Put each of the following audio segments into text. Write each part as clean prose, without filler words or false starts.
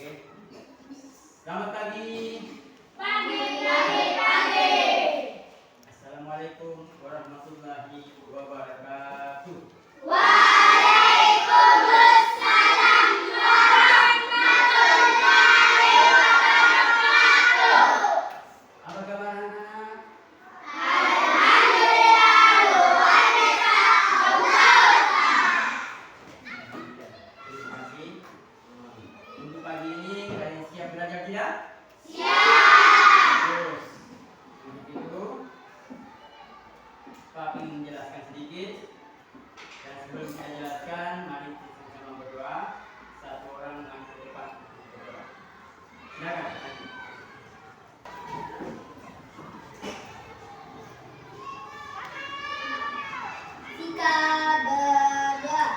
Oke. Selamat pagi. Pagi. Assalamualaikum warahmatullahi wabarakatuh. Waalaikumsalam warahmatullahi wabarakatuh. Apa kabar anak-anak? Alhamdulillah luar biasa. Terima kasih. Untuk pagi ini kalian siap belajar tidak? Siap. Terus. Untuk itu, Pak ingin menjelaskan sedikit. Dan sebelum saya jelaskan, mari kita sama-sama berdoa. Satu orang angkat ke depan berdoa. Silakan. Kita berdoa.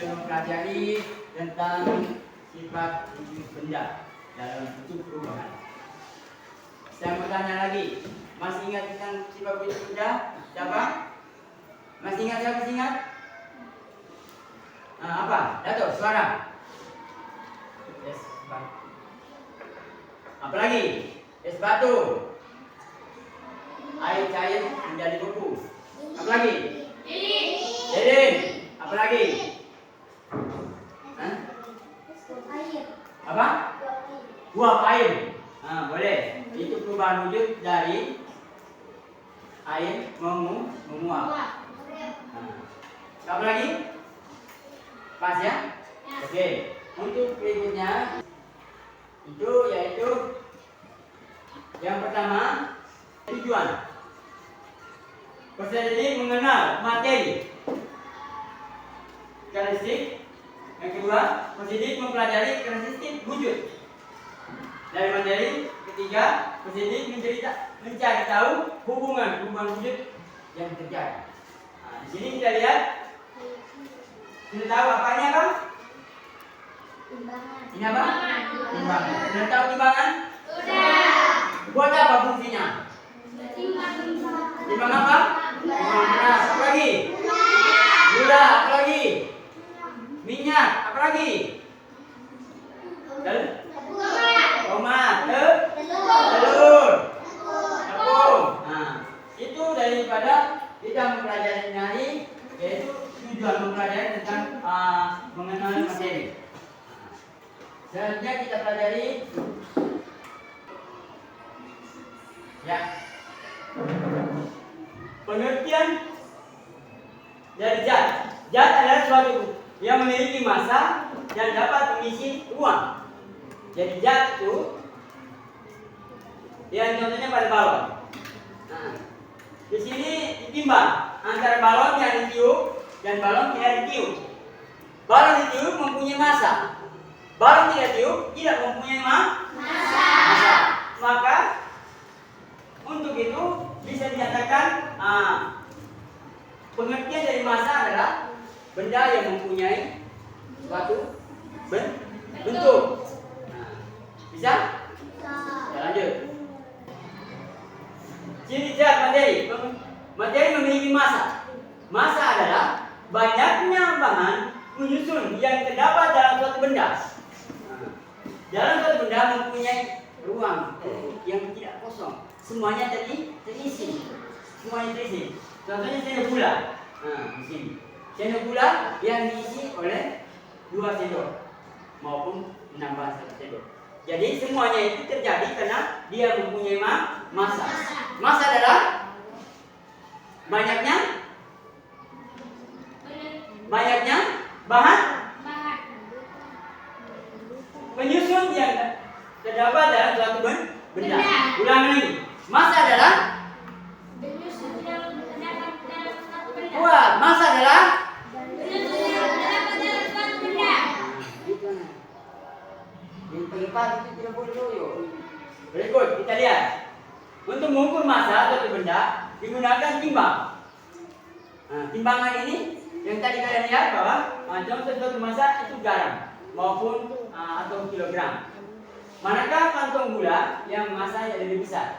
Mempelajari tentang sifat wujud benda dalam bentuk perubahan. Saya mau tanya lagi, masih ingat tentang sifat wujud benda? Siapa? Masih ingat? Siapa masih ingat? Apa? Datuk, suara. Es batu. Apa lagi? Es batu. Air cair menjadi beku. Apa lagi? Lilin. Apa lagi? Apa? Uap air. Boleh. Itu perubahan wujud dari air menguap. Apa lagi? Pas ya? Oke. Untuk berikutnya itu yaitu yang pertama tujuan. Peserta didik mengenal materi. Karakteristik. Yang kedua, peserta mempelajari karakteristik wujud. Dari materi. Ketiga, peserta mencari tahu hubungan wujud yang terjadi. Di sini kita lihat. Sudah tahu apanya apa? Timbangan. Ini apa? Timbangan. Sudah tahu timbangan? Sudah. Buat apa fungsinya? Timbang apa? Timbang beras. Apa lagi? Gula. Apa lagi? Minyak. Apa lagi? Tomat. Telur. Tepung. Itu daripada kita mempelajari nyari, yaitu tujuan mempelajari tentang mengenal materi. Selanjutnya kita pelajari ya pengertian dari zat. Zat adalah suatu yang memiliki massa dan dapat mengisi ruang. Jadi zat itu yang contohnya pada balon. Di sini ditimbang antara balon yang ditiup dan balon yang ditiup. Balon ditiup mempunyai massa. Balon tidak tiup tidak mempunyai massa. Maka untuk itu bisa dinyatakan pengertian dari massa adalah benda yang mempunyai suatu bentuk. Bisa? Ya, lanjut. Ciri zat materi. Materi memiliki massa. Massa adalah banyaknya bahan menyusun yang terdapat dalam suatu benda. Dalam suatu benda mempunyai ruang yang tidak kosong. Semuanya terisi. Semuanya terisi. Contohnya sendok gula. Di sini. Sendok gula yang diisi oleh 2 sendok maupun menambah 1 sendok. Jadi semuanya itu terjadi karena dia mempunyai massa. Massa adalah banyaknya bahan penyusun yang terdapat dalam suatu benda. Ulangi lagi. Massa adalah massa adalah itu tidak boleh loyo. Berikut kita lihat. Untuk mengukur massa suatu benda digunakan timbang. Timbangan ini yang tadi kalian lihat bahwa contoh suatu massa itu garam maupun atau kilogram. Manakah kantong gula yang massanya lebih besar?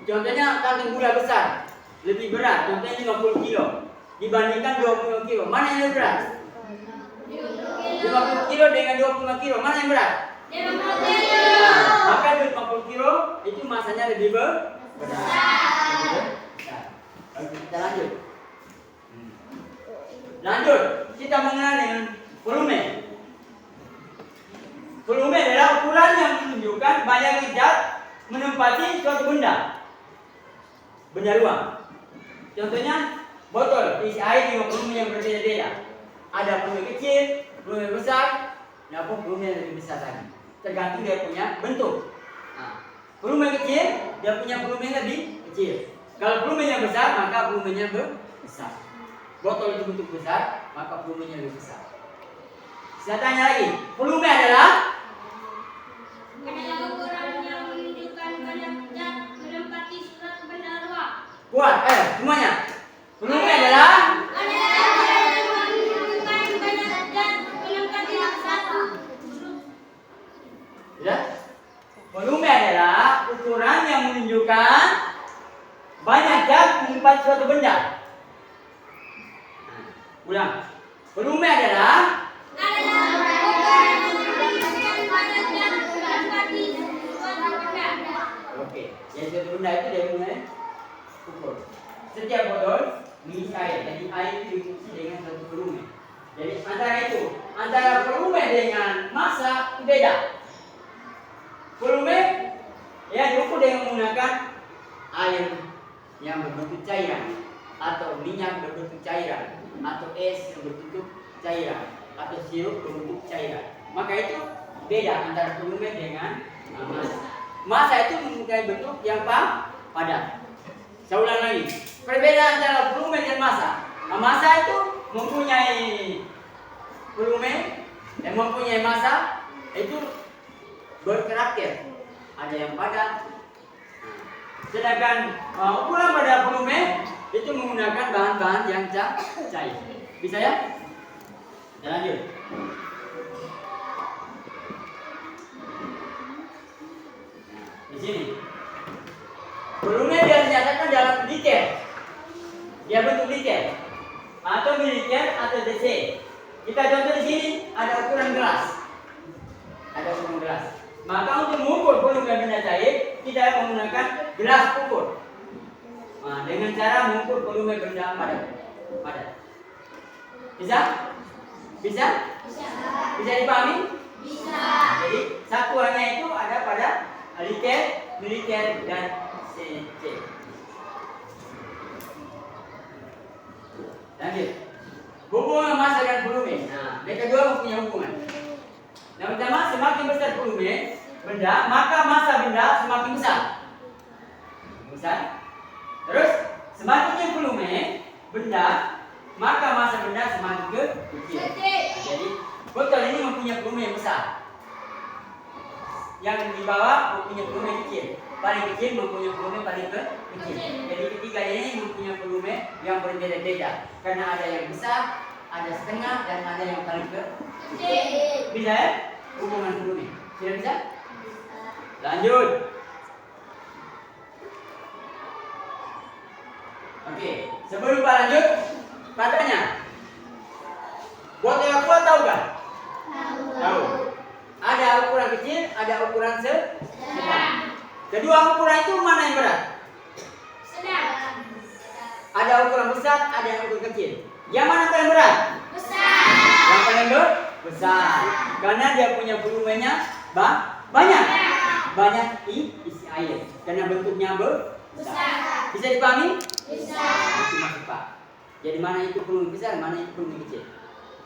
Contohnya kantong gula besar lebih berat, contohnya 50 kilo dibandingkan 20 kilo. Mana yang lebih berat? 50 kilo dengan 25 kilo, mana yang berat? 50 kilo. Maka 50 kilo itu massanya lebih besar. Kita lanjut. Kita mengenal dengan volume. Volume adalah ukuran yang menunjukkan banyaknya zat menempati suatu benda ruang. Contohnya botol isi air dengan volume yang berbeda-beda. Ada volume kecil, volume besar, maupun volume yang lebih besar lagi. Tergantung dia punya bentuk. Volume kecil, dia punya volume yang lebih kecil. Kalau volumenya besar, maka volumenya besar. Botol itu bentuk besar, maka volumenya lebih besar. Saya tanya lagi, volume adalah ukuran yang menunjukkan banyak zat menempati suatu benda ruang. kuat, semuanya. Volume adalah volume adalah ukuran yang menunjukkan banyak zat menempati suatu benda. Ulang. Volume adalah oke. Jadi suatu benda itu dia punya ukur. Setiap botol mengisi air. Jadi air itu diisi dengan satu volume. Jadi antara volume dengan massa itu beda. Volume ya diukur dengan menggunakan air yang berbentuk cairan atau minyak berbentuk cairan atau es yang berbentuk cairan atau sirup berbentuk cairan. Maka itu beda antara volume dengan massa. Massa itu mempunyai bentuk yang padat. Saya ulang lagi. Perbedaan antara volume dan massa. Massa itu mempunyai volume dan mempunyai massa itu berkarakter. Ada yang padat. Sedangkan ukuran pada volume itu menggunakan bahan-bahan yang cair. Bisa ya? Kita lanjut. Di sini. Volume dia dinyatakan dalam liter. Dia bentuk liter atau mililiter atau dc. Kita contoh di sini ada ukuran gelas. Maka untuk mengukur volume benda cair, kita menggunakan gelas ukur. Dengan cara mengukur volume benda padat. Bisa? Bisa dipahami? Bisa. Jadi satuannya itu ada pada liter, mililiter, dan cc. Lanjut. Hubungan massa dan volume. Mereka dua mempunyai hubungan. Yang pertama, semakin besar volume benda, maka massa benda semakin besar. Terus, semakin kecil volume benda, maka massa benda semakin kecil. Jadi, Botol ini mempunyai volume yang besar. Yang di bawah mempunyai volume kecil. Paling kecil mempunyai volume paling kecil. Jadi ketiga ini mempunyai volume yang berbeda-beda. Karena ada yang besar, ada setengah, dan ada yang paling kecil. Bisa ya? Hubungan volume. Sudah bisa? Lanjut. Oke, sebelum Pak lanjut, katanya botol aqua tahu gak? Tahu. Ada ukuran kecil, ada ukuran sedang. Kedua ukuran itu mana yang berat? Sedang. Ada ukuran besar, ada yang ukuran kecil. Yang mana paling berat? Besar. Yang paling besar. Karena dia punya volumenya banyak. Banyak isi air. Karena bentuknya besar. Bisa dipahami? Bisa. Itu masuk Pak. Jadi mana itu volume besar, mana itu volume kecil.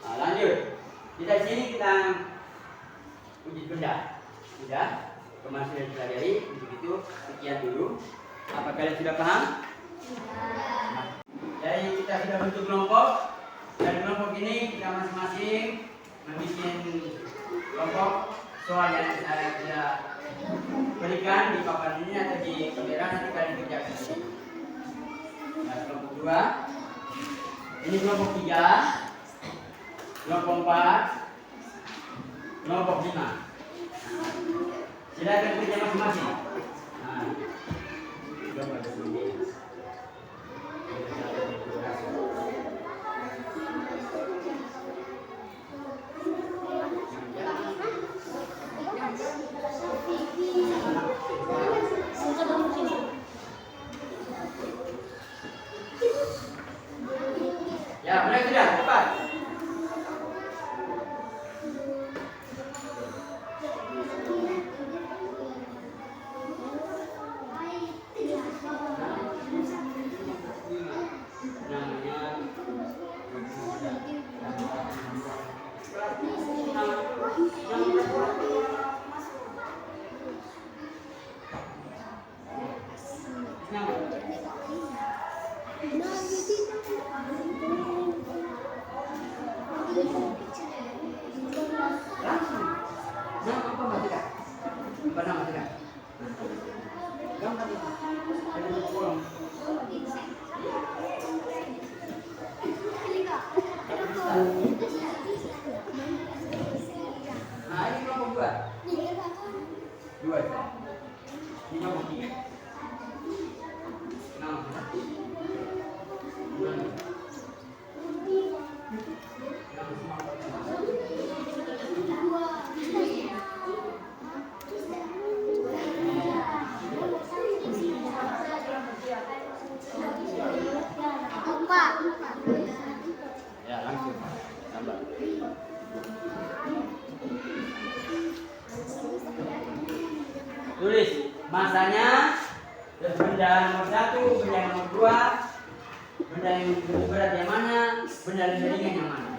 Nah, lanjut. Kita di sini kita uji benda. Sudah. Kemarin sudah dipelajari. Untuk itu sekian dulu. Apa kalian sudah paham? Nah, jadi kita sudah bentuk kelompok. Dari kelompok ini kita masing-masing membuat kelompok soal yang saya sudah berikan di papan ini atau di kamera, nanti kalian kerjakan. Nah, kelompok 2. Ini kelompok 3. Kelompok 4. Kelompok 5. Silakan kerja masing-masing. Nah, ya, mulai sudah, cepat. Nah, ini kelompok 2. 2. Ini kelompok 3. 6. Ya, langsung tambah. Tulis masanya, terus benda nomor 1, benda nomor 2, benda yang lebih berat yang mana, benda yang ringan yang mana.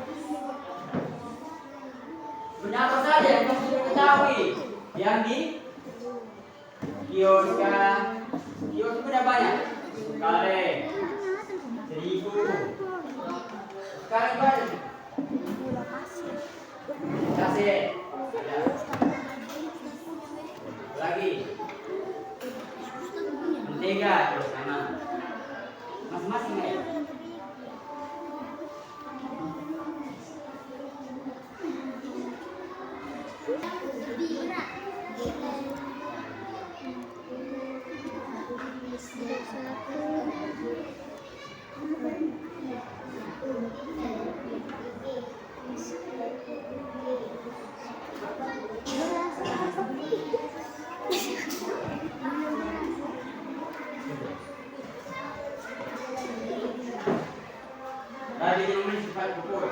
Benda apa saja yang kamu sudah ketahui yang di kios benda banyak. Kaleng, seribu, sekarang banyak. Kasih. Ada. Lagi. Mentega terus sama. Masing-masing ya. Lagi yang sifat pokok.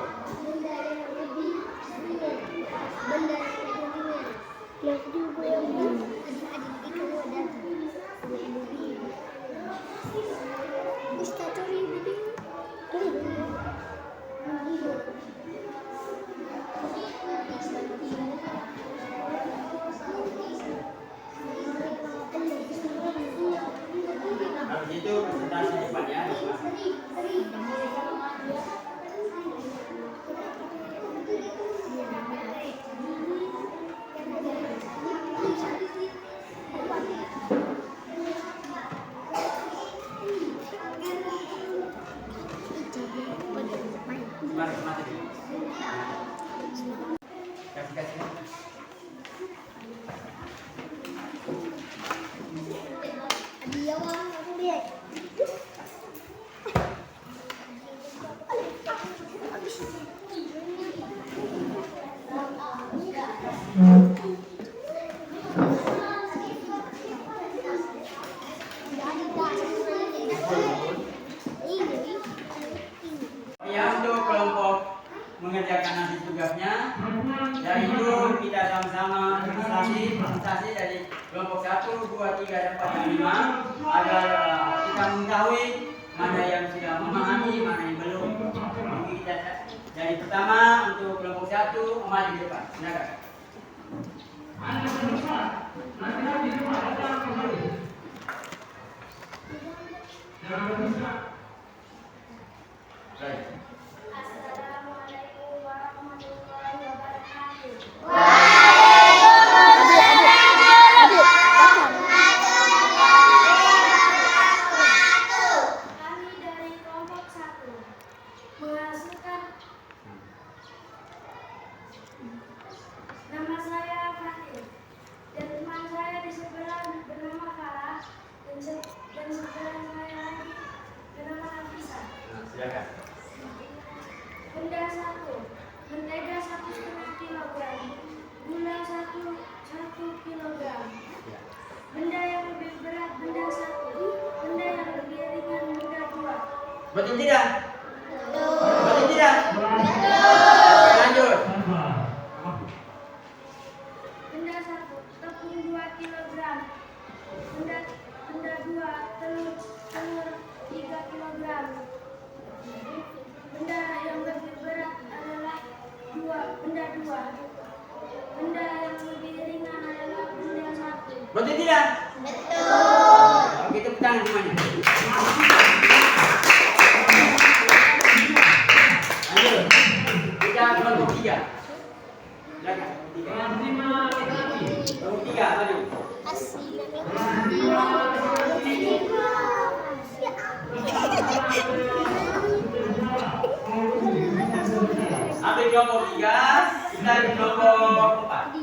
presentasi dari kelompok 1, 2, 3, dan 4, dan 5 agar kita mengetahui mana yang sudah memahami, mana yang belum. Mungkin kita dari pertama untuk kelompok 1 maju di depan. Silakan. Baik. Assalamualaikum warahmatullahi wabarakatuh. Kami dari kelompok 1 menghasilkan. Nama saya Fatir dan teman saya di sebelah bernama Farah dan sebelah saya lagi bernama Nafisa. Nah, silakan. Benda 1, mentega 1,5 kilogram, gula 1 kilogram. Benda yang lebih berat benda 1, benda yang lebih ringan benda 2. Betul tidak? Betul tidak? Lanjut. Benda 1, tepung 2 kilogram. Benda 2, telur 3 kilogram. Benda yang lebih berat adalah benda 2. Benda yang lebih ringan adalah benda 1. Betul tidak? Betul. Oke, tepuk tangan semuanya. Lanjut. Kita kelompok 3. Silakan. Kelompok 3, maju. Ambil kelompok 3, kita di kelompok 4.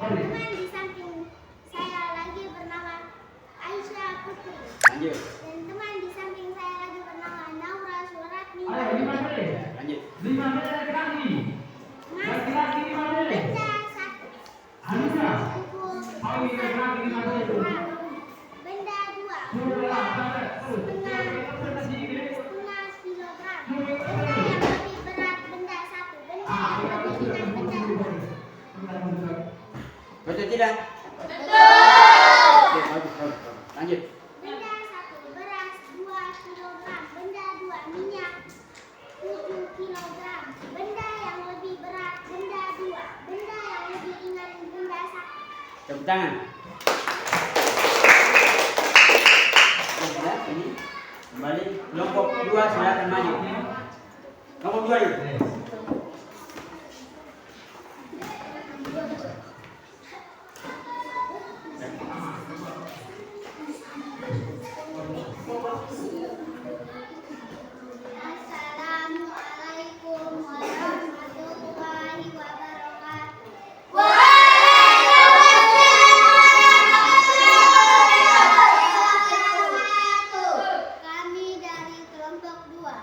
Teman di samping saya lagi bernama Aisyah Putri. Lanjut. Dan teman di samping saya lagi bernama Naura Suratni. Lanjut. Benda 2, Betul tidak? Betul. Oke, bagus. Lanjut. benda 1, beras 2 kilogram. Benda 2, minyak 7 kilogram. Benda yang lebih berat benda 2. Benda yang lebih ringan benda 1. Tepuk tangan. Ini kembali kelompok 2, silakan maju. Kelompok 2 yuk. Assalamualaikum warahmatullahi wabarakatuh. Kami dari kelompok 2.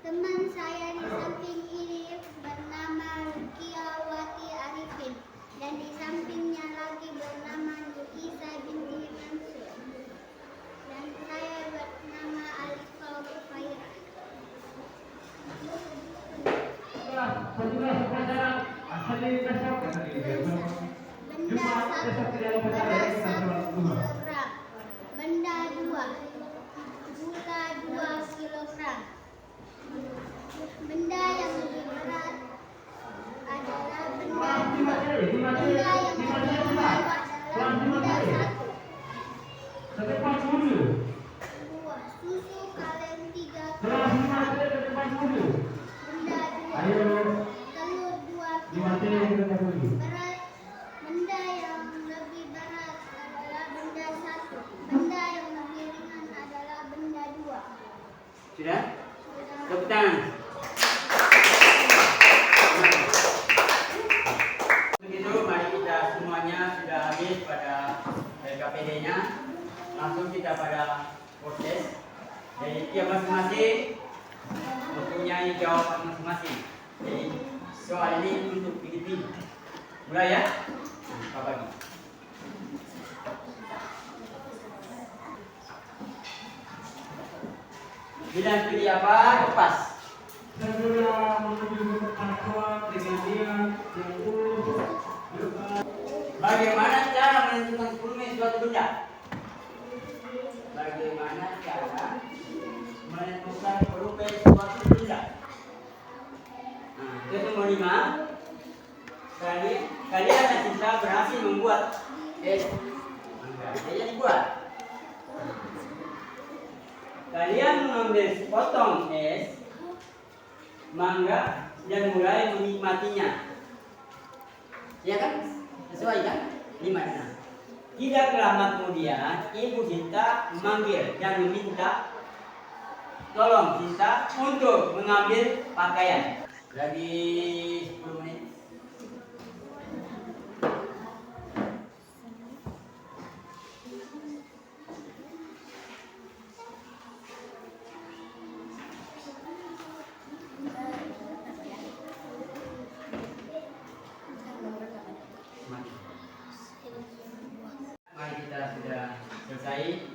Teman saya di samping ini bernama Rukiawati Arifin dan di sampingnya lagi bernama Nurisa binti Mansur dan saya bernama Alifa Faira. Benda 1, beras 1 kilogram. Benda 2, gula 2 kilogram. Benda yang lebih berat adalah benda 2. Benda yang lebih ringan adalah benda 1. 2, susu kaleng 3 kilogram. Benda 2, telur 2 kilogram. Benda yang lebih berat KPD-nya. Langsung kita pada proses. Jadi tiap masing-masing mempunyai jawaban masing-masing. Jadi soal ini untuk pilih. Mulai ya. Pak bagi. Bilang pilih apa? Lepas. Bagaimana cara menentukan volume suatu benda? Bagaimana cara menentukan volume suatu benda? Nah, itu nomor 5. Kalian dan Cinta berhasil membuat es mangga. Jadi dibuat. Kalian mengambil sepotong es mangga dan mulai menikmatinya. Ya kan? Sesuai kan? 5. Tidak lama kemudian Ibu Cinta memanggil dan meminta tolong Cinta untuk mengambil pakaian. Lagi 10 menit. Mari kita sudah selesai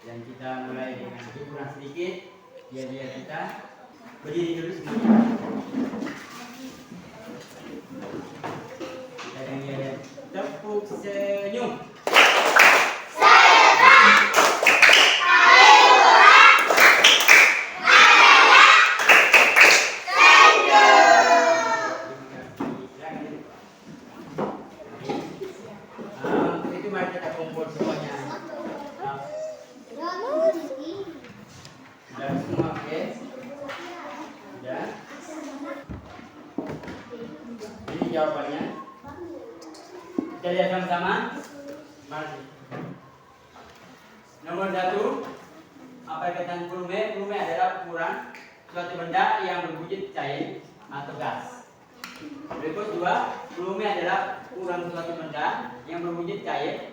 dan kita mulai dengan hiburan sedikit. Biar kita berdiri dulu semuanya. Kita nyanyi tepuk senyum. Mari kita kumpul semuanya. Sudah semua, oke? Sudah. Ini jawabannya. Kita lihat sama-sama. Mari. Nomor 1. Apa kaitan volume? Volume adalah ukuran suatu benda yang berwujud cair atau gas. Berikut 2. Volume adalah ukuran suatu benda yang berwujud cair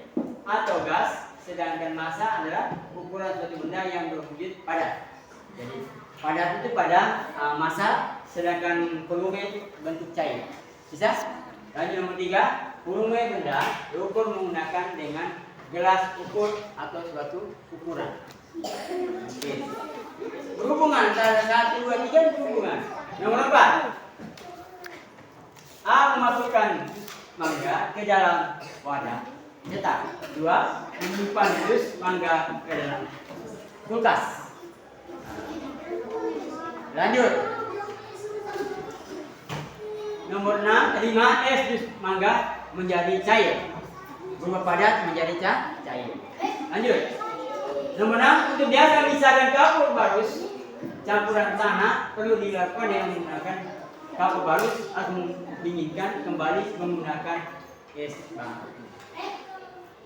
atau gas, sedangkan massa adalah ukuran suatu benda yang berwujud padat. Jadi padat itu pada massa, sedangkan volume itu bentuk cair. Bisa? Lanjut nomor 3. Volume benda diukur menggunakan dengan gelas ukur atau suatu ukuran. Oke. Berhubungan antara 1, 2, 3 berhubungan. Nomor 4. A memasukkan mangga ke dalam wadah cetak. 2. Menyimpan jus mangga ke dalam kulkas. Lanjut. Nomor 5. Es jus mangga menjadi cair, berubah padat menjadi cair. Lanjut. Nomor 6. Untuk biasa memisahkan kapur barus campuran tanah perlu dilakukan dengan menggunakan kapur barus atau dinginkan kembali menggunakan es batu.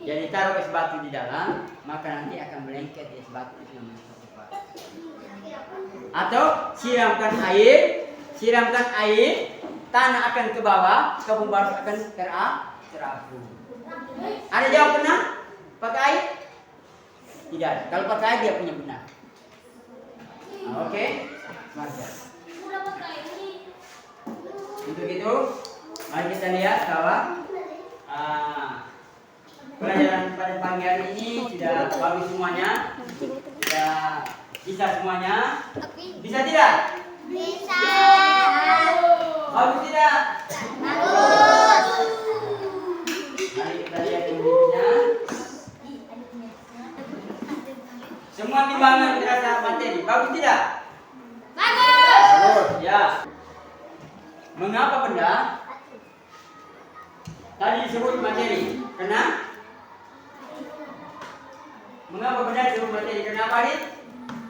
Jadi taruh es batu di dalam, maka nanti akan melengket es batu itu namanya kapur barus. Atau siramkan air, tanah akan ke bawah, kapur barus akan terapung. Ada jawab benar? Pakai air? Tidak. Kalau pakai air dia punya benar. Oke. Mari. Untuk itu, mari kita lihat bahwa pelajaran pada pagi hari ini sudah bagus semuanya, sudah bisa semuanya. Bisa tidak? Bisa. Bagus tidak? Bagus. Mari kita lihat yang berikutnya. Semua timbangan terasa materi. Bagus tidak? Bagus. Bagus. Ya. Mengapa benda tadi disebut materi? Mengapa benda disebut materi? Kenapa, Dit?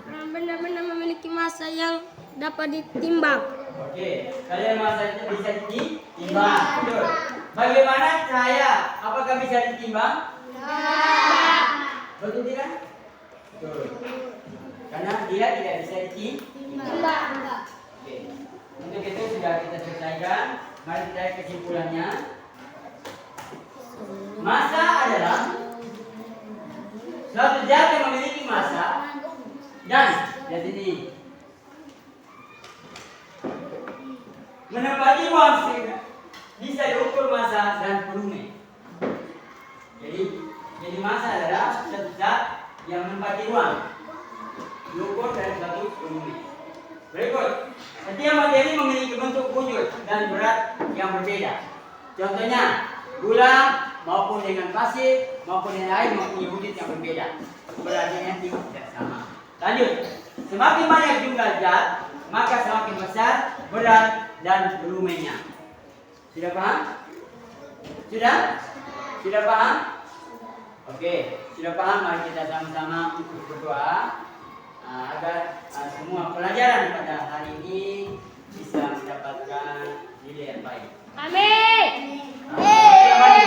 Karena benda-benda memiliki massa yang dapat ditimbang. Oke, kalian massa itu bisa ditimbang. Betul. Bagaimana cahaya? Apakah bisa ditimbang? Betul tidak? Betul. Karena dia tidak bisa ditimbang. Oke. Untuk itu sudah kita selesaikan. Mari kita lihat kesimpulannya. Massa adalah Suatu zat yang memiliki massa dan zat ini menempati ruang sehingga bisa diukur massa dan volume. Jadi massa adalah suatu zat yang menempati ruang diukur dari satu volume. Berikut, setiap materi memiliki bentuk wujud dan berat yang berbeda. Contohnya, gula maupun dengan pasir maupun dengan air mempunyai wujud yang berbeda. Beratnya tidak sama. Lanjut, semakin banyak jumlah zat, maka semakin besar berat dan volumenya. Sudah paham? Sudah paham? Oke, sudah paham. Mari kita sama-sama untuk berdoa agar semua pelajaran pada hari ini bisa mendapatkan nilai yang baik. Amin. Amin.